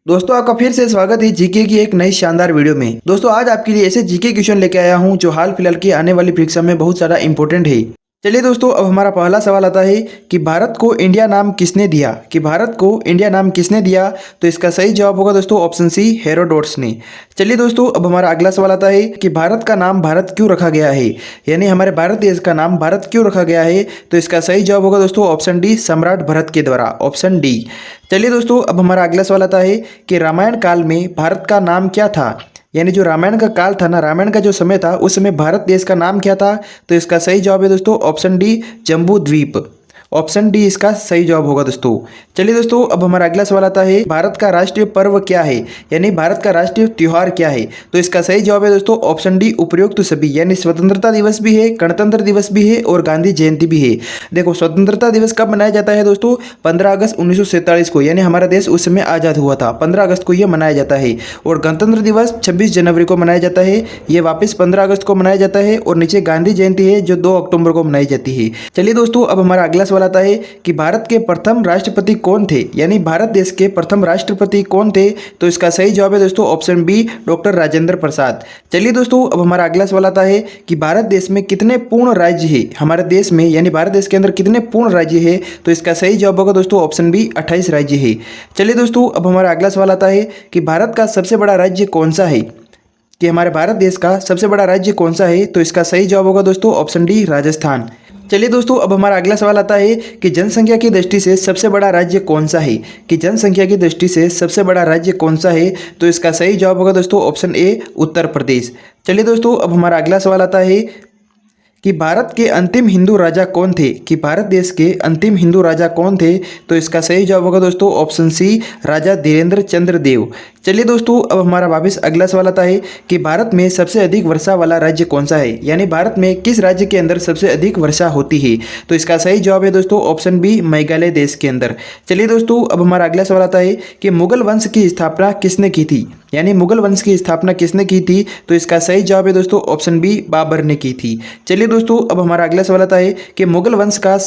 दोस्तों आपका फिर से स्वागत है जीके की एक नई शानदार वीडियो में। दोस्तों आज आपके लिए ऐसे जीके क्वेश्चन लेके आया हूं जो हाल फिलहाल की आने वाली परीक्षा में बहुत सारा इंपॉर्टेंट है। चलिए दोस्तों अब हमारा पहला सवाल आता है कि भारत को इंडिया नाम किसने दिया। तो इसका सही जवाब होगा दोस्तों ऑप्शन सी, हेरोडोट्स ने। चलिए दोस्तों अब हमारा अगला सवाल आता है कि भारत का नाम भारत क्यों रखा गया है, यानी हमारे भारत देश का नाम भारत क्यों रखा गया है। तो इसका सही जवाब होगा दोस्तों ऑप्शन डी, सम्राट भरत के द्वारा, ऑप्शन डी। चलिए दोस्तों अब हमारा अगला सवाल आता है कि रामायण काल में भारत का नाम क्या था, यानी जो रामायण का काल था ना, रामायण का जो समय था उस समय भारत देश का नाम क्या था। तो इसका सही जवाब है दोस्तों ऑप्शन डी, जम्बू द्वीप, ऑप्शन डी इसका सही जवाब होगा दोस्तों। चलिए दोस्तों अब हमारा अगला सवाल आता है भारत का राष्ट्रीय पर्व क्या है, यानी भारत का राष्ट्रीय त्योहार क्या है। तो इसका सही जवाब है दोस्तों ऑप्शन डी, उपरोक्त सभी, यानी स्वतंत्रता दिवस भी है, गणतंत्र दिवस भी है और गांधी जयंती भी है। देखो स्वतंत्रता दिवस कब मनाया जाता है दोस्तों, 15 अगस्त 1947 को, यानी हमारा देश उस समय आज़ाद हुआ था, 15 अगस्त को यह मनाया जाता है। और गणतंत्र दिवस 26 जनवरी को मनाया जाता है, ये वापस 15 अगस्त को मनाया जाता है। और नीचे गांधी जयंती है जो 2 अक्टूबर को मनाई जाती है। चलिए दोस्तों अब हमारा अगला सवाल आता है कि भारत के प्रथम राष्ट्रपति कौन थे, यानी भारत देश के प्रथम राष्ट्रपति कौन थे। तो इसका सही जवाब है दोस्तों option B, doctor Rajendra Prasad. चलिए दोस्तों अब हमारा अगला सवाल आता है कि भारत देश में कितने पूर्ण राज्य है, हमारे देश में यानी भारत देश के अंदर कितने पूर्ण राज्य है। तो इसका सही जवाब होगा दोस्तों ऑप्शन बी, 28 राज्य है। चलिए दोस्तों अब हमारा अगला सवाल आता है कि भारत का सबसे बड़ा राज्य कौन सा है, कि हमारे भारत देश का सबसे बड़ा राज्य कौन सा है। तो इसका सही जवाब होगा दोस्तों ऑप्शन डी, राजस्थान। चलिए दोस्तों अब हमारा अगला सवाल आता है कि जनसंख्या की दृष्टि से सबसे बड़ा राज्य कौन सा है, कि जनसंख्या की दृष्टि से सबसे बड़ा राज्य कौन सा है। तो इसका सही जवाब होगा दोस्तों ऑप्शन ए, उत्तर प्रदेश। चलिए दोस्तों अब हमारा अगला सवाल आता है कि भारत के अंतिम हिंदू राजा कौन थे, कि भारत देश के अंतिम हिंदू राजा कौन थे। तो इसका सही जवाब होगा दोस्तों ऑप्शन सी, राजा धीरेन्द्र चंद्र देव। चलिए दोस्तों अब हमारा वापस अगला सवाल आता है कि भारत में सबसे अधिक वर्षा वाला राज्य कौन सा है, यानी भारत में किस राज्य के अंदर सबसे अधिक वर्षा होती है। तो इसका सही जवाब है दोस्तों ऑप्शन बी, मेघालय देश के अंदर। चलिए दोस्तों अब हमारा अगला सवाल आता है कि मुगल वंश की स्थापना किसने की थी, यानी मुगल वंश की स्थापना किसने की थी। तो इसका सही जवाब है दोस्तों ऑप्शन बी, बाबर ने की थी। चलिए दोस्तों अब हमारा अगला सवाल आता है कि मुगल वंश का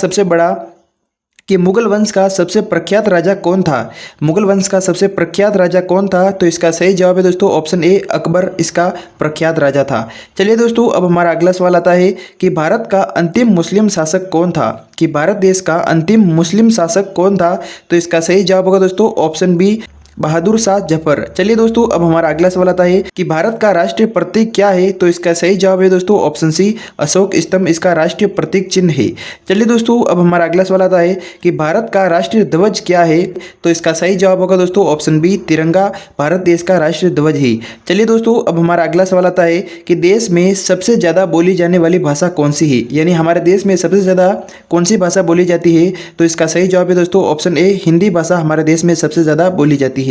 सबसे प्रख्यात राजा कौन था, मुगल वंश का सबसे प्रख्यात राजा कौन था। तो इसका सही जवाब है दोस्तों ऑप्शन ए, अकबर इसका प्रख्यात राजा था। चलिए दोस्तों अब हमारा अगला सवाल आता है कि भारत का अंतिम मुस्लिम शासक कौन था, कि भारत देश का अंतिम मुस्लिम शासक कौन था। तो इसका सही जवाब होगा दोस्तों ऑप्शन बी, बहादुर शाह जफर। चलिए दोस्तों अब हमारा अगला सवाल आता है कि भारत का राष्ट्रीय प्रतीक क्या है। तो इसका सही जवाब है दोस्तों ऑप्शन सी, अशोक स्तंभ इसका राष्ट्रीय प्रतीक चिन्ह है। चलिए दोस्तों अब हमारा अगला सवाल आता है कि भारत का राष्ट्रीय ध्वज क्या है। तो इसका सही जवाब होगा दोस्तों ऑप्शन बी, तिरंगा भारत देश का राष्ट्रीय ध्वज है। चलिए दोस्तों अब हमारा अगला सवाल आता है कि देश में सबसे ज़्यादा बोली जाने वाली भाषा कौन सी है, यानी हमारे देश में सबसे ज़्यादा कौन सी भाषा बोली जाती है। तो इसका सही जवाब है दोस्तों ऑप्शन ए, हिंदी भाषा हमारे देश में सबसे ज़्यादा बोली जाती है।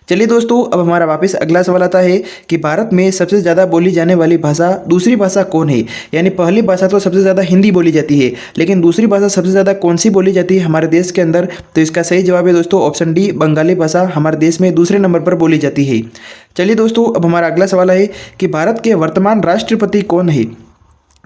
चलिए दोस्तों अब हमारा वापस अगला सवाल आता है कि भारत में सबसे ज़्यादा बोली जाने वाली भाषा दूसरी भाषा कौन है, यानी पहली भाषा तो सबसे ज़्यादा हिंदी बोली जाती है, लेकिन दूसरी भाषा सबसे ज़्यादा कौन सी बोली जाती है हमारे देश के अंदर। तो इसका सही जवाब है दोस्तों ऑप्शन डी, बंगाली भाषा हमारे देश में दूसरे नंबर पर बोली जाती है। चलिए दोस्तों अब हमारा अगला सवाल है कि भारत के वर्तमान राष्ट्रपति कौन है,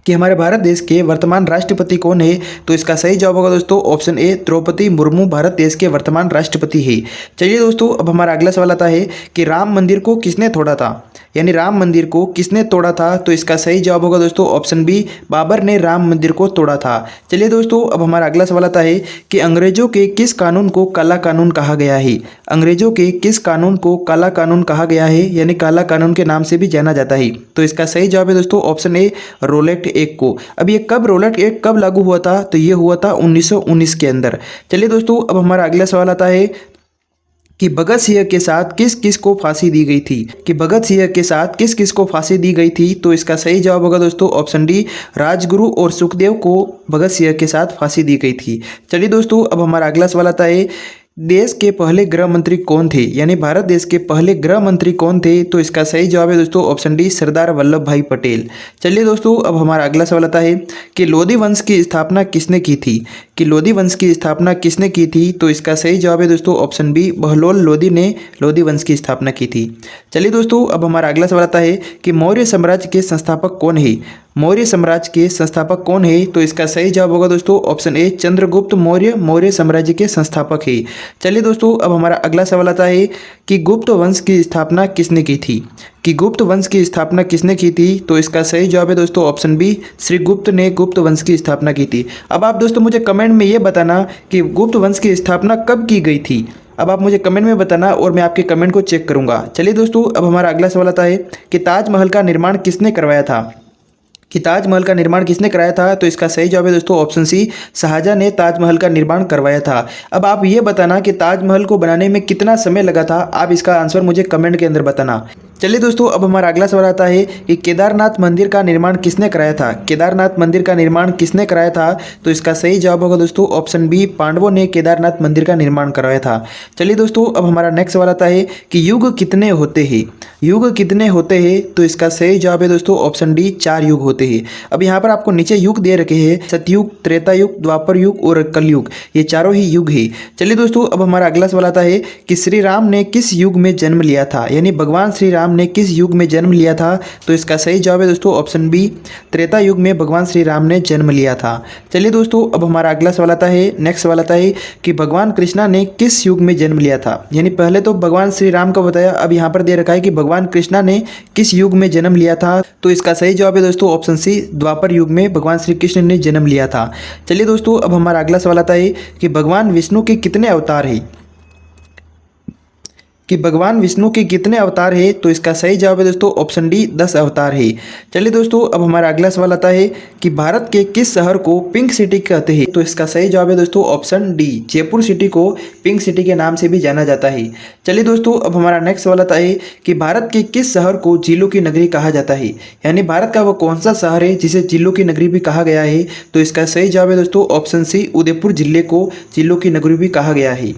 कि हमारे भारत देश के वर्तमान राष्ट्रपति कौन है। तो इसका सही जवाब होगा दोस्तों ऑप्शन ए, द्रौपदी मुर्मू भारत देश के वर्तमान राष्ट्रपति है। चलिए दोस्तों अब हमारा अगला सवाल आता है कि राम मंदिर को किसने तोड़ा था, यानी राम मंदिर को किसने तोड़ा था। तो इसका सही जवाब होगा दोस्तों ऑप्शन बी, बाबर ने राम मंदिर को तोड़ा था। चलिए दोस्तों अब हमारा अगला सवाल आता है कि अंग्रेजों के किस कानून को काला कानून कहा गया है, अंग्रेजों के किस कानून को काला कानून कहा गया है, यानी काला कानून के नाम से भी जाना जाता है। तो इसका सही जवाब है दोस्तों ऑप्शन ए, रोलेट एक्ट को। अब ये कब रोलेट एक्ट कब लागू हुआ था, तो ये हुआ था 1919 के अंदर। चलिए दोस्तों अब हमारा अगला सवाल आता है कि भगत सिंह के साथ किस किस को फांसी दी गई थी, कि भगत सिंह के साथ किस किस को फांसी दी गई थी। तो इसका सही जवाब होगा दोस्तों ऑप्शन डी, राजगुरु और सुखदेव को भगत सिंह के साथ फांसी दी गई थी। चलिए दोस्तों अब हमारा अगला सवाल आता है देश के पहले गृह मंत्री कौन थे, यानी भारत देश के पहले गृह मंत्री कौन थे। तो इसका सही जवाब है दोस्तों ऑप्शन डी, सरदार वल्लभ भाई पटेल। चलिए दोस्तों अब हमारा अगला सवाल आता है कि लोधी वंश की स्थापना किसने की थी, कि लोधी वंश की स्थापना किसने की थी। तो इसका सही जवाब है दोस्तों ऑप्शन बी, बहलोल लोधी ने लोधी वंश की स्थापना की थी। चलिए दोस्तों अब हमारा अगला सवाल आता है कि मौर्य साम्राज्य के संस्थापक कौन है। मौर्य साम्राज्य के संस्थापक कौन है? तो इसका सही जवाब होगा दोस्तों ऑप्शन ए चंद्रगुप्त मौर्य मौर्य साम्राज्य के संस्थापक है। चलिए दोस्तों अब हमारा अगला सवाल आता है कि गुप्त वंश की स्थापना किसने की थी? कि गुप्त वंश की स्थापना किसने की थी? तो इसका सही जवाब है दोस्तों ऑप्शन बी श्री गुप्त ने गुप्त वंश की स्थापना की थी। अब आप दोस्तों मुझे कमेंट में ये बताना कि गुप्त वंश की स्थापना कब की गई थी। अब आप मुझे कमेंट में बताना और मैं आपके कमेंट को चेक करूंगा। चलिए दोस्तों अब हमारा अगला सवाल आता है कि ताजमहल का निर्माण किसने करवाया था? कि ताजमहल का निर्माण किसने कराया था? तो इसका सही जवाब है दोस्तों ऑप्शन सी शाहजहां ने ताजमहल का निर्माण करवाया था। अब आप ये बताना कि ताजमहल को बनाने में कितना समय लगा था। आप इसका आंसर मुझे कमेंट के अंदर बताना। चलिए दोस्तों अब हमारा अगला सवाल आता है कि केदारनाथ मंदिर का निर्माण किसने कराया था? केदारनाथ मंदिर का निर्माण किसने कराया था? तो इसका सही जवाब होगा दोस्तों ऑप्शन बी पांडवों ने केदारनाथ मंदिर का निर्माण करवाया था। चलिए दोस्तों अब हमारा नेक्स्ट सवाल आता है कि युग कितने होते हैं? युग कितने होते हैं? तो इसका सही जवाब है दोस्तों ऑप्शन डी 4 युग होते हैं। अब यहाँ पर आपको नीचे युग दे रखे हैं सतयुग, त्रेता युग, द्वापर युग और कलयुग, ये चारों ही युग है। चलिए दोस्तों अब हमारा अगला सवाल आता है कि श्री राम ने किस युग में जन्म लिया था? यानी भगवान श्री राम ने किस युग में जन्म लिया था? तो इसका सही जवाब है दोस्तों ऑप्शन बी त्रेता युग में भगवान श्री राम ने जन्म लिया था। चलिए दोस्तों अब हमारा अगला सवाल आता है नेक्स्ट सवाल आता है कि भगवान कृष्णा ने किस युग में जन्म लिया था? यानी पहले तो भगवान श्री राम का बताया, अब यहाँ पर दे रखा है कि भगवान कृष्णा ने किस युग में जन्म लिया था? तो इसका सही जवाब है दोस्तों ऑप्शन सी द्वापर युग में भगवान श्री कृष्ण ने जन्म लिया था। चलिए दोस्तों अब हमारा अगला सवाल आता है कि भगवान विष्णु के कितने अवतार हैं? कि भगवान विष्णु के कितने अवतार है? तो इसका सही जवाब है दोस्तों ऑप्शन डी 10 अवतार है। चलिए दोस्तों अब हमारा अगला सवाल आता है कि भारत के किस शहर को पिंक सिटी कहते हैं? तो इसका सही जवाब है दोस्तों ऑप्शन डी जयपुर सिटी को पिंक सिटी के नाम से भी जाना जाता है। चलिए दोस्तों अब हमारा नेक्स्ट सवाल आता है कि भारत के किस शहर को झीलों की नगरी कहा जाता है? यानी भारत का वो कौन सा शहर है जिसे झीलों की नगरी भी कहा गया है? तो इसका सही जवाब है दोस्तों ऑप्शन सी उदयपुर जिले को झीलों की नगरी भी कहा गया है।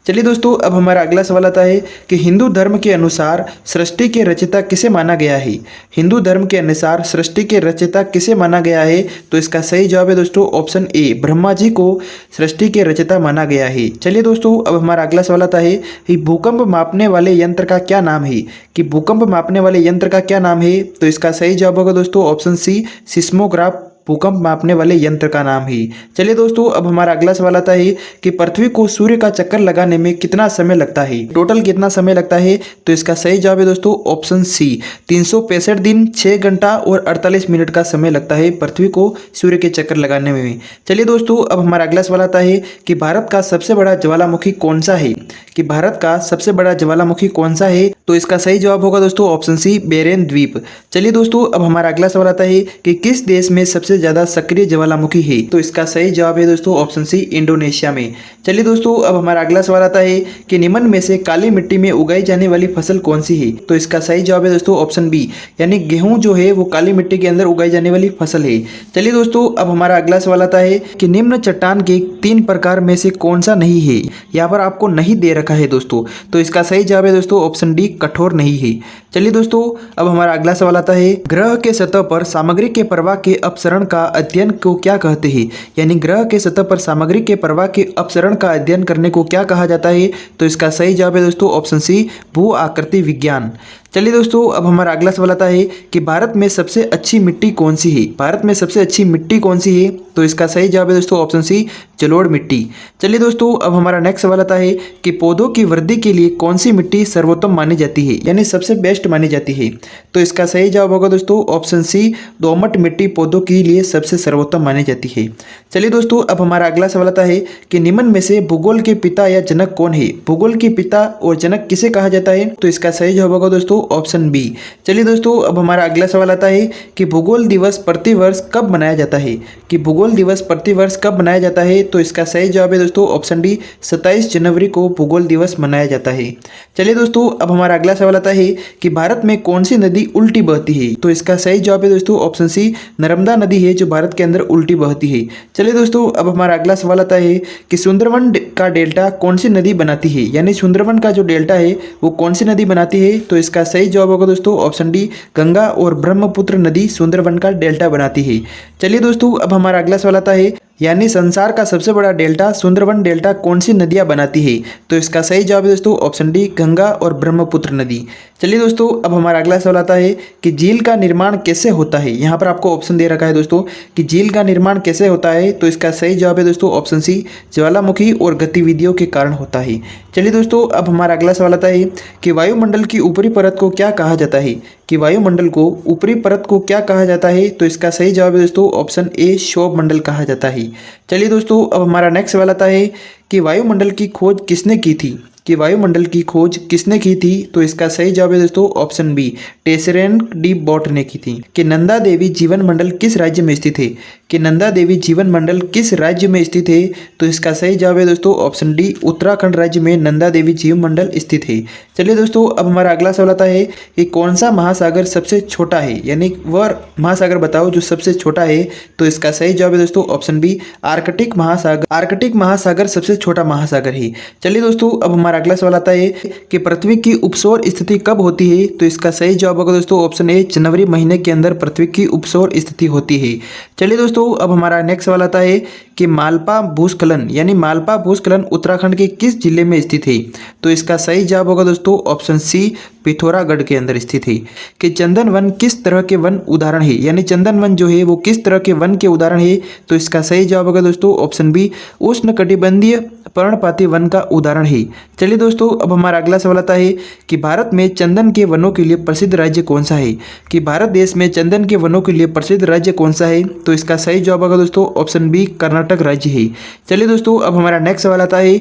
चलिए दोस्तों अब हमारा अगला सवाल आता है कि हिंदू धर्म के अनुसार सृष्टि के रचयिता किसे माना गया है? हिंदू धर्म के अनुसार सृष्टि के रचयिता किसे माना गया है? तो इसका सही जवाब है दोस्तों ऑप्शन ए ब्रह्मा जी को सृष्टि के रचयिता माना गया है। चलिए दोस्तों अब हमारा अगला सवाल आता है कि भूकंप मापने वाले यंत्र का क्या नाम है? कि भूकंप मापने वाले यंत्र का क्या नाम है? तो इसका सही जवाब होगा दोस्तों ऑप्शन सी सिस्मोग्राफ भूकंप मापने वाले यंत्र का नाम है। चलिए दोस्तों अब हमारा अगला सवाल आता है कि पृथ्वी को सूर्य का चक्कर लगाने में कितना समय लगता है? टोटल कितना समय लगता है? तो इसका सही जवाब है दोस्तों ऑप्शन सी 365 दिन 6 घंटा और 48 मिनट का समय लगता है पृथ्वी को सूर्य के चक्कर लगाने में। चलिए दोस्तों अब हमारा अगला सवाल आता है कि भारत का सबसे बड़ा ज्वालामुखी कौन सा है? कि भारत का सबसे बड़ा ज्वालामुखी कौन सा है? तो इसका सही जवाब होगा दोस्तों ऑप्शन सी बेरेन द्वीप। चलिए दोस्तों अब हमारा अगला सवाल आता है कि किस देश में सबसे ज्यादा सक्रिय ज्वालामुखी है? तो इसका सही जवाब है दोस्तों ऑप्शन सी इंडोनेशिया में। चलिए दोस्तों अब हमारा अगला सवाल आता है कि निम्न में से काली मिट्टी में उगाई जाने वाली फसल कौन सी है? तो इसका सही जवाब है दोस्तों ऑप्शन बी यानी गेहूं जो है वो काली मिट्टी के अंदर उगाई जाने वाली फसल है। चलिए दोस्तों अब हमारा अगला सवाल आता है कि निम्न चट्टान के 3 प्रकार में से कौन सा नहीं है? यहाँ पर आपको नहीं दे रखा है दोस्तों, तो इसका सही जवाब है दोस्तों ऑप्शन डी कठोर नहीं है। चलिए दोस्तों अब हमारा अगला सवाल आता है ग्रह के सतह पर सामग्री के प्रवाह के अपसरण का अध्ययन को क्या कहते हैं? यानी ग्रह के सतह पर सामग्री के प्रवाह के अपसरण का अध्ययन करने को क्या कहा जाता है? तो इसका सही जवाब है दोस्तों ऑप्शन सी भू आकृति विज्ञान। चलिए दोस्तों अब हमारा अगला सवाल आता है कि भारत में सबसे अच्छी मिट्टी कौन सी है? भारत में सबसे अच्छी मिट्टी कौन सी है? तो इसका सही जवाब है दोस्तों ऑप्शन सी जलोढ़ मिट्टी। चलिए दोस्तों अब हमारा नेक्स्ट सवाल आता है कि पौधों की वृद्धि के लिए कौन सी मिट्टी सर्वोत्तम मानी जाती है, यानी सबसे बेस्ट मानी जाती है? तो इसका सही जवाब होगा दोस्तों ऑप्शन सी दोमट मिट्टी पौधों के लिए सबसे सर्वोत्तम मानी जाती है। चलिए दोस्तों अब हमारा अगला सवाल आता है कि निम्न में से भूगोल के पिता या जनक कौन है? भूगोल के पिता और जनक किसे कहा जाता है? तो इसका सही जवाब होगा दोस्तों ऑप्शन बी। चलिए दोस्तों अब हमारा अगला सवाल आता है कि भूगोल दिवस प्रतिवर्ष कब मनाया जाता है? कि भूगोल दिवस प्रतिवर्ष कब मनाया जाता है? तो इसका सही जवाब है दोस्तों ऑप्शन डी 27 जनवरी को भूगोल दिवस मनाया जाता है। चलिए दोस्तों अब हमारा अगला सवाल आता है कि भारत में कौन सी नदी उल्टी बहती है? तो इसका सही जवाब है दोस्तों ऑप्शन सी नर्मदा नदी है जो भारत के अंदर उल्टी बहती है। चलिए दोस्तों अब हमारा अगला सवाल आता है कि सुंदरवन का डेल्टा कौन सी नदी बनाती है? यानी सुंदरवन का जो डेल्टा है वो कौन सी नदी बनाती है? तो इसका सही जवाब होगा दोस्तों ऑप्शन डी गंगा और ब्रह्मपुत्र नदी सुंदरवन का डेल्टा बनाती है। चलिए दोस्तों अब हमारा अगला सवाल आता है यानी संसार का सबसे बड़ा डेल्टा सुंदरवन डेल्टा कौन सी नदियाँ बनाती है? तो इसका सही जवाब है दोस्तों ऑप्शन डी, गंगा और ब्रह्मपुत्र नदी। चलिए दोस्तों, अब हमारा अगला सवाल आता है कि झील का निर्माण कैसे होता है। यहाँ पर आपको ऑप्शन दे रखा है दोस्तों कि झील का निर्माण कैसे होता है। तो इसका सही जवाब है दोस्तों ऑप्शन सी, ज्वालामुखी और गतिविधियों के कारण होता है। चलिए दोस्तों, अब हमारा अगला सवाल आता है कि वायुमंडल की ऊपरी परत को क्या कहा जाता है। कि वायुमंडल को ऊपरी परत को क्या कहा जाता है। तो इसका सही जवाब है दोस्तों ऑप्शन ए, क्षोभ मंडल कहा जाता है। चलिए दोस्तों, अब हमारा नेक्स्ट सवाल आता है कि वायुमंडल की खोज किसने की थी। कि वायुमंडल की खोज किसने की थी। तो इसका सही जवाब है दोस्तों option B, Terence D Bott ने की थी। कि नंदा देवी जीवन मंडल किस राज्य में स्थित है। कि नंदा देवी जीवन मंडल किस राज्य में स्थित है। तो इसका सही जवाब है दोस्तों ऑप्शन डी, उत्तराखंड राज्य में नंदा देवी जीवन मंडल स्थित है। चलिए दोस्तों, अब हमारा अगला सवाल आता है कि कौन सा महासागर सबसे छोटा है। यानी वह महासागर बताओ जो सबसे छोटा है। तो इसका सही जवाब है दोस्तों ऑप्शन बी, आर्कटिक महासागर। आर्कटिक महासागर सबसे छोटा महासागर है। चलिए दोस्तों, अब हमारा अगला सवाल आता है कि पृथ्वी की उपसौर स्थिति कब होती है। तो इसका सही जवाब होगा दोस्तों ऑप्शन ए, जनवरी महीने के अंदर पृथ्वी की उपसौर स्थिति होती है। चलिए दोस्तों, अब हमारा नेक्स्ट सवाल आता है कि मालपा भूस्खलन यानी मालपा भूस्खलन उत्तराखंड के किस जिले में स्थित है। तो इसका सही जवाब होगा दोस्तों ऑप्शन सी, पिथौरागढ़ के अंदर स्थित है। कि चंदन वन किस तरह के वन उदाहरण है। यानी चंदन वन जो है वो किस तरह के वन के उदाहरण है। तो इसका सही जवाब होगा दोस्तों ऑप्शन बी, उष्णकटिबंधीय पर्णपाती वन का उदाहरण है। चलिए दोस्तों, अब हमारा अगला सवाल आता है कि भारत में चंदन के वनों के लिए प्रसिद्ध राज्य कौन सा है। कि भारत देश में चंदन के वनों के लिए प्रसिद्ध राज्य कौन सा है। तो इसका सही जवाब होगा दोस्तों ऑप्शन बी, कर्नाटक राज्य है। चलिए दोस्तों, अब हमारा नेक्स्ट सवाल आता है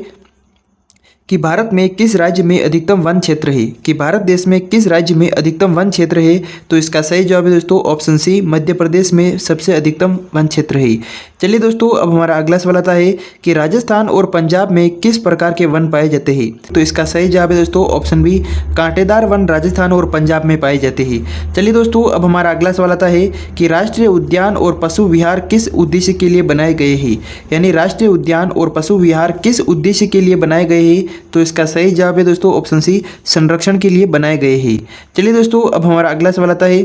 कि भारत में किस राज्य में अधिकतम वन क्षेत्र है। कि भारत देश में किस राज्य में अधिकतम वन क्षेत्र है। तो इसका सही जवाब है दोस्तों ऑप्शन सी, मध्य प्रदेश में सबसे अधिकतम वन क्षेत्र है। चलिए दोस्तों, अब हमारा अगला सवाल आता है कि राजस्थान और पंजाब में किस प्रकार के वन पाए जाते हैं। तो इसका सही जवाब है दोस्तों ऑप्शन बी, कांटेदार वन राजस्थान और पंजाब में पाए जाते हैं। चलिए दोस्तों, अब हमारा अगला सवाल आता है कि राष्ट्रीय उद्यान और पशु विहार किस उद्देश्य के लिए बनाए गए हैं। यानी राष्ट्रीय उद्यान और पशु विहार किस उद्देश्य के लिए बनाए गए हैं। तो इसका सही जवाब है दोस्तों ऑप्शन सी, संरक्षण के लिए बनाए गए हैं। चलिए दोस्तों, अब हमारा अगला सवाल आता है।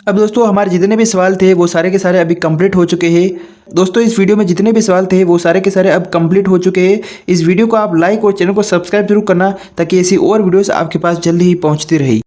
अब दोस्तों, हमारे जितने भी सवाल थे वो सारे के सारे अभी कंप्लीट हो चुके हैं। दोस्तों, इस वीडियो में जितने भी सवाल थे वो सारे के सारे अब कंप्लीट हो चुके हैं। इस वीडियो को आप लाइक और चैनल को सब्सक्राइब जरूर करना ताकि ऐसी और वीडियोस आपके पास जल्दी ही पहुंचती रही।